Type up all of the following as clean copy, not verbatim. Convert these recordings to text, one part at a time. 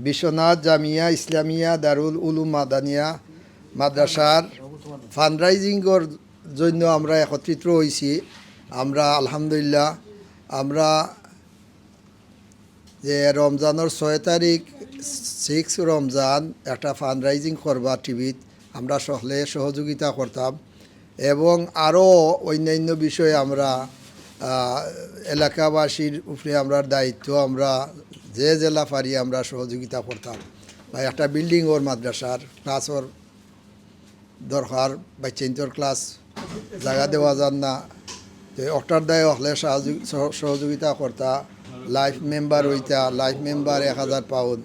বিশ্বনাথ জামিয়া ইসলামিয়া দারুল উলুম মাদানিয়া মাদ্রাসার ফান্ডরাইজিংয়ের জন্য আমরা একত্রিত হয়েছি। আমরা আলহামদুলিল্লাহ আমরা যে রমজানের 6 তারিখ 6 রমজান একটা ফান্ডরাইজিং করবা টিভিত আমরা সকলে সহযোগিতা করতাম এবং আরও অন্যান্য বিষয়ে আমরা এলাকাবাসীর উপরে আমরা দায়িত্ব আমরা যে জেলা পারি আমরা সহযোগিতা করতাম। বা একটা বিল্ডিং ওর মাদ্রাসার ক্লাসর দরকার বাচ্চাইন্তর ক্লাস জায়গা দেওয়া যান না, তো অক্টার দায় হলে সহযোগিতা করতা। লাইফ মেম্বার হইতা, লাইফ মেম্বার 1000 পাউন্ড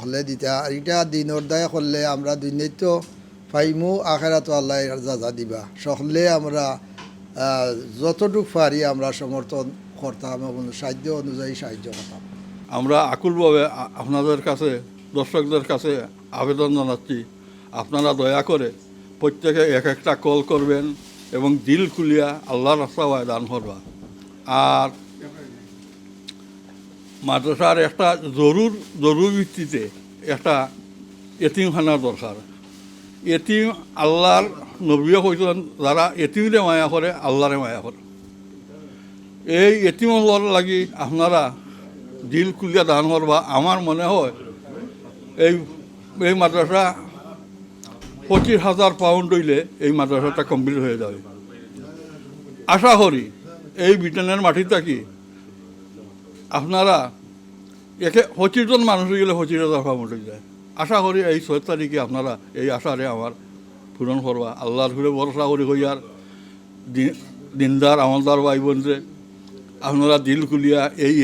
হলে দিতা। আর এটা দিনর দায় করলে আমরা দুর্নীত ফাইমু আখেরাত আল্লাহ যা দিবা সকলে আমরা যতটুকু পারি আমরা সমর্থন করতাম এবং সাহায্য অনুযায়ী সাহায্য করতাম। আমরা আকুলভাবে আপনাদের কাছে দর্শকদের কাছে আবেদন জানাচ্ছি, আপনারা দয়া করে প্রত্যেকে এক একটা কল করবেন এবং দিল খুলিয়া আল্লাহর রাস্তায় দান করবা। আর মাদ্রাসার একটা জরুরি ভিত্তিতে একটা এতিমখানা দরকার। এতিম আল্লাহর নবীও কইতেন যারা এতিমরে মায়া করে আল্লাহরে মায়া করে। এই এতিমর লাগি আপনারা দিল খুলিয়া দান করবা। আমার মনে হয় এই মাদ্রাসা 25,000 পাউন্ড হইলে এই মাদ্রাসাটা কমপ্লিট হয়ে যাবে। আশা করি এই ব্রিটেনের মাটি থাকি আপনারা 25 জন মানুষ গেলে 25,000 পাউন্ড হয়ে যায়। আশা করি এই 6 তারিখে আপনারা এই আশারে আমার পূরণ করবা। আল্লাহর ঘুরে ভরসা করি হইয়ার দিনদার আমলদার ভাই বোনরে আপনারা দিল খুলিয়া এই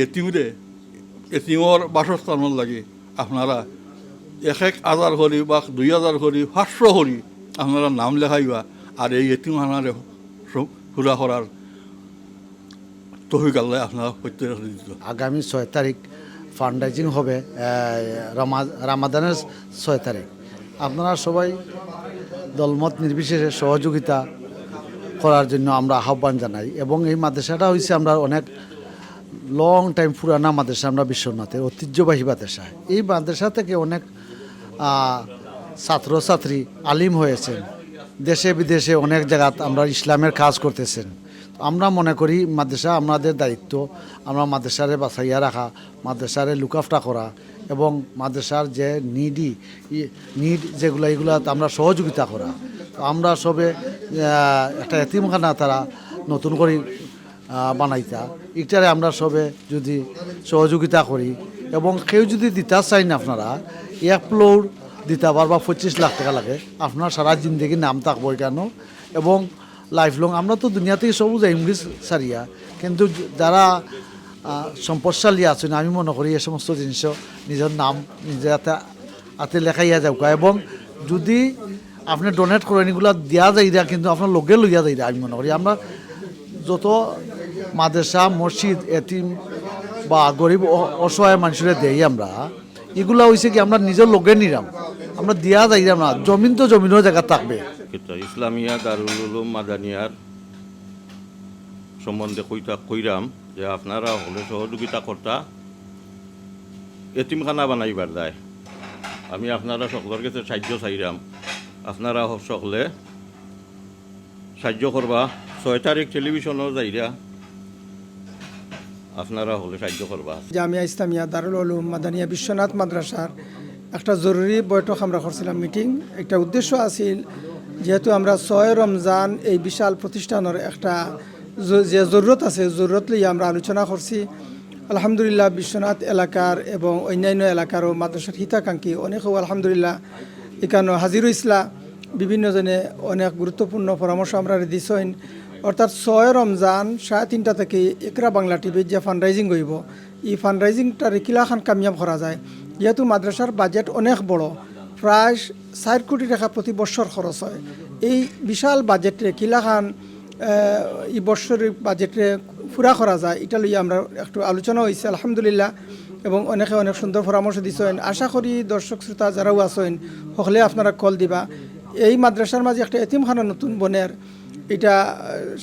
এতিমর বাসস্থানের লাগে আপনারা 1,000 করি বা 2,000 করি 500 করি আপনারা নাম লেখাইবা। আর এই এতিমখানারে পুরা করার তৌফিক আল্লাহ আপনারা প্রত্যেক দিত। আগামী 6 তারিখ ফান্ডরাইজিং হবে, রামাদানের 6 তারিখ। আপনারা সবাই দলমত নির্বিশেষে সহযোগিতা করার জন্য আমরা আহ্বান জানাই। এবং এই মাদ্রাসাটা হয়েছে আমরা অনেক লং টাইম পুরানা মাদ্রাসা, আমরা বিশ্বনাথের ঐতিহ্যবাহী মাদ্রাসা। এই মাদ্রাসা থেকে অনেক ছাত্রছাত্রী আলিম হয়েছেন, দেশে বিদেশে অনেক জায়গাত আমরা ইসলামের কাজ করতেছেন। আমরা মনে করি মাদ্রাসা আমাদের দায়িত্ব, আমরা মাদ্রাসারে বাঁচাইয়া রাখা, মাদ্রাসারে লুকআফটা করা এবং মাদ্রাসার যে নিড যেগুলো এগুলো আমরা সহযোগিতা করা। আমরা সবে একটা এতিমখানা তারা নতুন করে বানাইতা, এটারে আমরা সবে যদি সহযোগিতা করি এবং কেউ যদি দিতে চাই না আপনারা 1 ফ্লোর দিতে পারবা 25 লাখ টাকা লাগে, আপনার সারা জিন্দগি নাম থাকবো কেন এবং লাইফ লং। আমরা তো দুনিয়াতেই সবুজ ইংলিশ সারিয়া, কিন্তু যারা সম্পদশালী আছেন আমি মনে করি এই সমস্ত জিনিসও নিজের নাম নিজের হাতে লেখাইয়া যাও। এবং যদি আপনি ডোনেট করেন এগুলো দেওয়া যায় কিন্তু আপনার লগে লইয়া যায় আমি মনে করি। আমরা যত মাদ্রাসা মসজিদ এতিম বা গরিব অসহায় মানুষের দেই আমরা, এগুলো হয়েছে কি আমরা নিজের লগে নিলাম, আমরা দেওয়া যায় না। জমিন তো জমিনও জায়গা থাকবে। ইসলামিয়া দারুল উলুম মাদানিয়ার সম্বন্ধে কইরাম যে আপনারা হলে সহযোগিতা করতা এতিমখানা বানাইবার দায়। আমি আপনারা সকলের কাছে সাহায্য চাইরাম, আপনারা সকলে সাহায্য করবা। 6 তারিখ টেলিভিশনও যাইরা আপনারা হলে সাহায্য করবা। জামিয়া ইসলামিয়া দারুল উলুম মাদানিয়া বিশ্বনাথ মাদ্রাসার একটা জরুরি বৈঠক আমরা করছিলাম, মিটিং। একটা উদ্দেশ্য আছিল যেহেতু আমরা 6 রমজান এই বিশাল প্রতিষ্ঠানের একটা যে জরুরত আছে, জরুরত লইয়া আমরা আলোচনা করছি। আলহামদুলিল্লাহ বিশ্বনাথ এলাকার এবং অন্যান্য এলাকারও মাদ্রাসার হিতাকাঙ্ক্ষী অনেকেও আলহামদুলিল্লাহ এখানে হাজির হইসলা। বিভিন্নজনে অনেক গুরুত্বপূর্ণ পরামর্শ আমরা দিছেন। অর্থাৎ 6 রমজান 3:30 থেকে একরা বাংলা টিভির যে ফান্ডরাইজিং হইব, এই ফান্ডরাইজিংটার কিলাখান কামিয়াব করা যায়। যেহেতু মাদ্রাসার বাজেট অনেক বড়, প্রায় 4 কোটি টাকা প্রতি বছর খরচ হয়। এই বিশাল বাজেটে কিলাখান এই বছরের বাজেটে পুরা করা যায়, এটা লইয়া আমরা একটু আলোচনা হয়েছে আলহামদুলিল্লাহ। এবং অনেকে অনেক সুন্দর পরামর্শ দিছেন। আশা করি দর্শক শ্রোতা যারাও আছেন সকলে আপনারা কল দিবা। এই মাদ্রাসার মাঝে একটা এতিমখানা নতুন বনের, এটা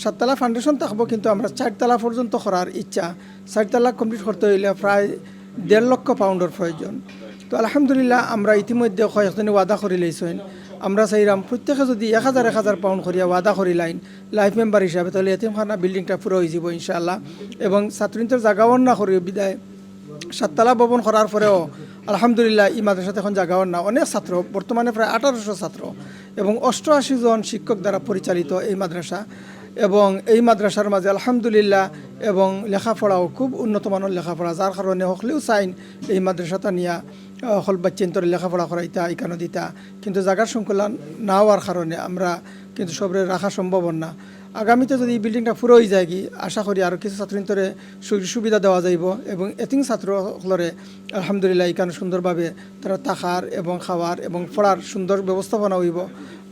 7 তলা ফাউন্ডেশন থাকবো, কিন্তু আমরা 4 তলা পর্যন্ত করার ইচ্ছা। 4 তলা কমপ্লিট করতে হইলে প্রায় 1.5 লক্ষ পাউন্ডের প্রয়োজন। তো আলহামদুলিল্লাহ আমরা ইতিমধ্যে কয়েকজনে ওয়াদা করে লইছেন আমরা চাইরাম প্রত্যেকে যদি 1,000 পাউন্ড করিয়া ওয়াদা করি লাইফ মেম্বার হিসাবে তাহলে এতিমখানা বিল্ডিংটা পুরো হয়ে যাব ইনশাআল্লাহ এবং ছাত্রীদের জায়গাও না করি বিদায় 7 তলা ভবন করার পরেও আলহামদুলিল্লাহ এই মাদ্রাসাতে এখন জায়গাও না অনেক ছাত্র বর্তমানে প্রায় 1800 ছাত্র এবং 88 জন শিক্ষক দ্বারা পরিচালিত এই মাদ্রাসা এবং এই মাদ্রাসার মাঝে আলহামদুলিল্লাহ এবং লেখাপড়াও খুব উন্নত মানের লেখাপড়া যার কারণে হকলেও চাইন এই মাদ্রাসাটা নিয়ে হল বাচ্চেন্তরে লেখাপড়া করাইতা ইকানো দিতা কিন্তু জায়গার সংকুলা না হওয়ার কারণে আমরা কিন্তু সবরে রাখা সম্ভব না আগামীতে যদি এই বিল্ডিংটা পুরো হয়ে যায় কি আশা করি আরও কিছু ছাত্রীন্তরে সুবিধা দেওয়া যাইব এবং এতিং ছাত্রসকলরে আলহামদুলিল্লাহ ইকানো সুন্দরভাবে তারা থাকার এবং খাওয়ার এবং পড়ার সুন্দর ব্যবস্থাপনা হইব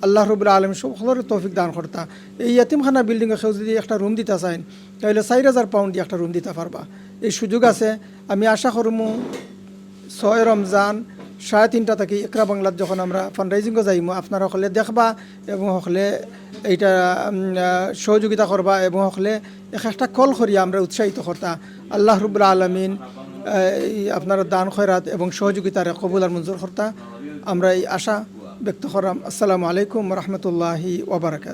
আল্লাহ রবুল্লা আলম সকলের তৌফিক দান করতা এই ইয়াতিমখানা বিল্ডিংয়ে কেউ যদি একটা রুম দিতে চান তাহলে 4,000 পাউন্ড দিয়ে একটা রুম দিতে পারবা এই সুযোগ আছে আমি আশা করবো 6 রমজান 3:30 থেকে একরা বাংলাত যখন আমরা ফান্ডরাইজিংও যাইমো আপনারা সকলে দেখবা এবং সকলে এইটা সহযোগিতা করবা এবং সকলে একটা কল করিয়া আমরা উৎসাহিত করতা আল্লাহ রবুল্লা আলমিন আপনারা দান খয়রাত এবং সহযোগিতার কবুল আর মঞ্জুর করতা আমরা এই আশা ব্যক্ত করাম আসসালামু আলাইকুম রহমতুল্লাহি ওবরাকাত